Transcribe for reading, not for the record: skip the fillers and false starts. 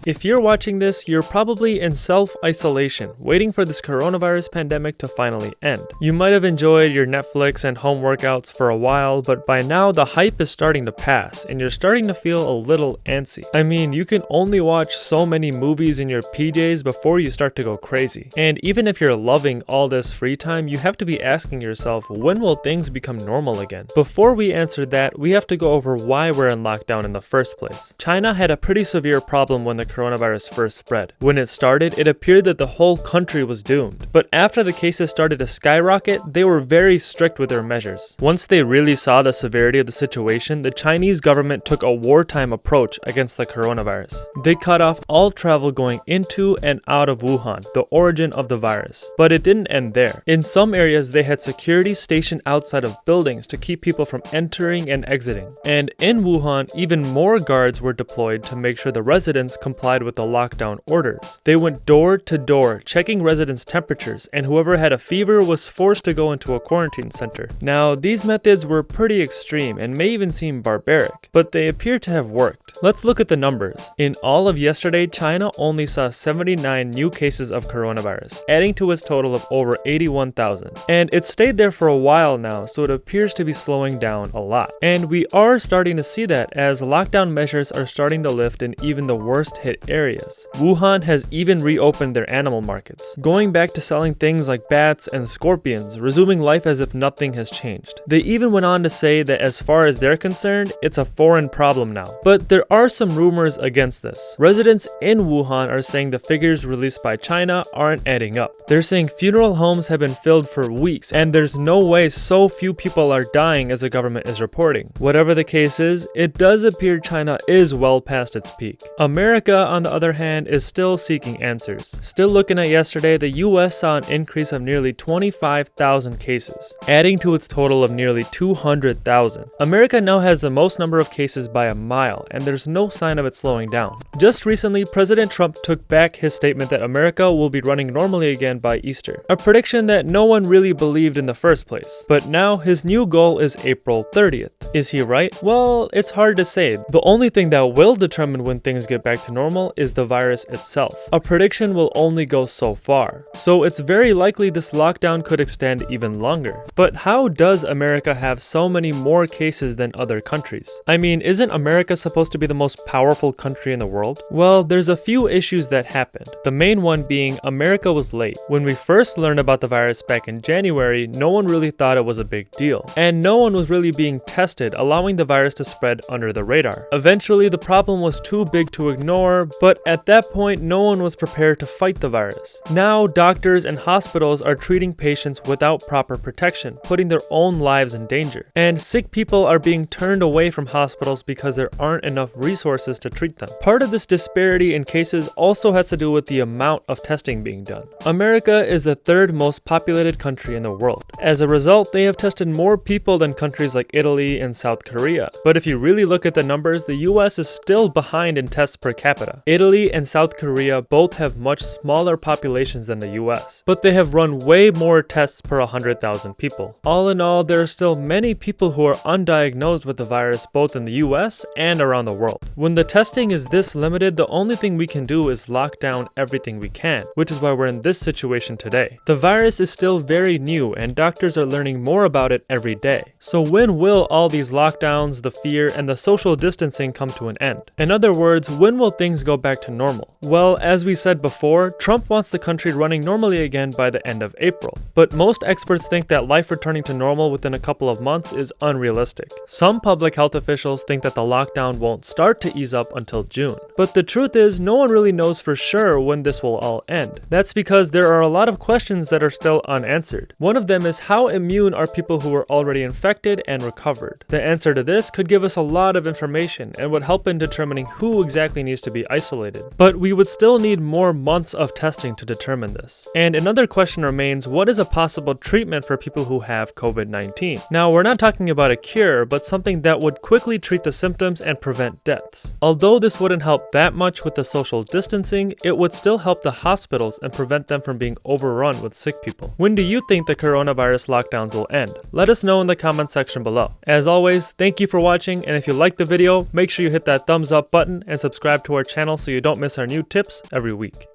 If you're watching this, you're probably in self-isolation, waiting for this coronavirus pandemic to finally end. You might have enjoyed your Netflix and home workouts for a while, but by now the hype is starting to pass, and you're starting to feel a little antsy. I mean, you can only watch so many movies in your PJs before you start to go crazy. And even if you're loving all this free time, you have to be asking yourself, when will things become normal again? Before we answer that, we have to go over why we're in lockdown in the first place. China had a pretty severe problem when the coronavirus first spread. When it started, it appeared that the whole country was doomed. But after the cases started to skyrocket, they were very strict with their measures. Once they really saw the severity of the situation, the Chinese government took a wartime approach against the coronavirus. They cut off all travel going into and out of Wuhan, the origin of the virus. But it didn't end there. In some areas, they had security stationed outside of buildings to keep people from entering and exiting. And in Wuhan, even more guards were deployed to make sure the residents complied with the lockdown orders. They went door to door, checking residents' temperatures, and whoever had a fever was forced to go into a quarantine center. Now, these methods were pretty extreme and may even seem barbaric, but they appear to have worked. Let's look at the numbers. In all of yesterday, China only saw 79 new cases of coronavirus, adding to its total of over 81,000. And it stayed there for a while now, so it appears to be slowing down a lot. And we are starting to see that as lockdown measures are starting to lift in even the worst hit areas. Wuhan has even reopened their animal markets, going back to selling things like bats and scorpions, resuming life as if nothing has changed. They even went on to say that as far as they're concerned, it's a foreign problem now. But there are some rumors against this. Residents in Wuhan are saying the figures released by China aren't adding up. They're saying funeral homes have been filled for weeks, and there's no way so few people are dying as the government is reporting. Whatever the case is, it does appear China is well past its peak. America, on the other hand, is still seeking answers. Still looking at yesterday, the US saw an increase of nearly 25,000 cases, adding to its total of nearly 200,000. America now has the most number of cases by a mile, and there's no sign of it slowing down. Just recently, President Trump took back his statement that America will be running normally again by Easter, a prediction that no one really believed in the first place. But now his new goal is April 30th. Is he right? Well, it's hard to say. The only thing that will determine when things get back to normal is the virus itself. A prediction will only go so far. So it's very likely this lockdown could extend even longer. But how does America have so many more cases than other countries? I mean, isn't America supposed to be the most powerful country in the world? Well, there's a few issues that happened. The main one being America was late. When we first learned about the virus back in January, no one really thought it was a big deal. And no one was really being tested, allowing the virus to spread under the radar. Eventually, the problem was too big to ignore, but at that point, no one was prepared to fight the virus. Now, doctors and hospitals are treating patients without proper protection, putting their own lives in danger. And sick people are being turned away from hospitals because there aren't enough resources to treat them. Part of this disparity in cases also has to do with the amount of testing being done. America is the third most populated country in the world. As a result, they have tested more people than countries like Italy and South Korea. But if you really look at the numbers, the US is still behind in tests per capita. Italy and South Korea both have much smaller populations than the US, but they have run way more tests per 100,000 people. All in all, there are still many people who are undiagnosed with the virus both in the US and around the world. When the testing is this limited, the only thing we can do is lock down everything we can, which is why we're in this situation today. The virus is still very new, and doctors are learning more about it every day. So when will all these lockdowns, the fear, and the social distancing come to an end? In other words, when will things go back to normal? Well, as we said before, Trump wants the country running normally again by the end of April. But most experts think that life returning to normal within a couple of months is unrealistic. Some public health officials think that the lockdown won't start to ease up until June. But the truth is, no one really knows for sure when this will all end. That's because there are a lot of questions that are still unanswered. One of them is, how immune are people who were already infected and recovered? The answer to this could give us a lot of information and would help in determining who exactly needs to be isolated. But we would still need more months of testing to determine this. And another question remains, what is a possible treatment for people who have COVID-19? Now, we're not talking about a cure, but something that would quickly treat the symptoms and prevent deaths. Although this wouldn't help that much with the social distancing, it would still help the hospitals and prevent them from being overrun with sick people. When do you think the coronavirus lockdowns will end? Let us know in the comment section below. As always, thank you for watching, and if you liked the video, make sure you hit that thumbs up button and subscribe to our channel channel so you don't miss our new tips every week.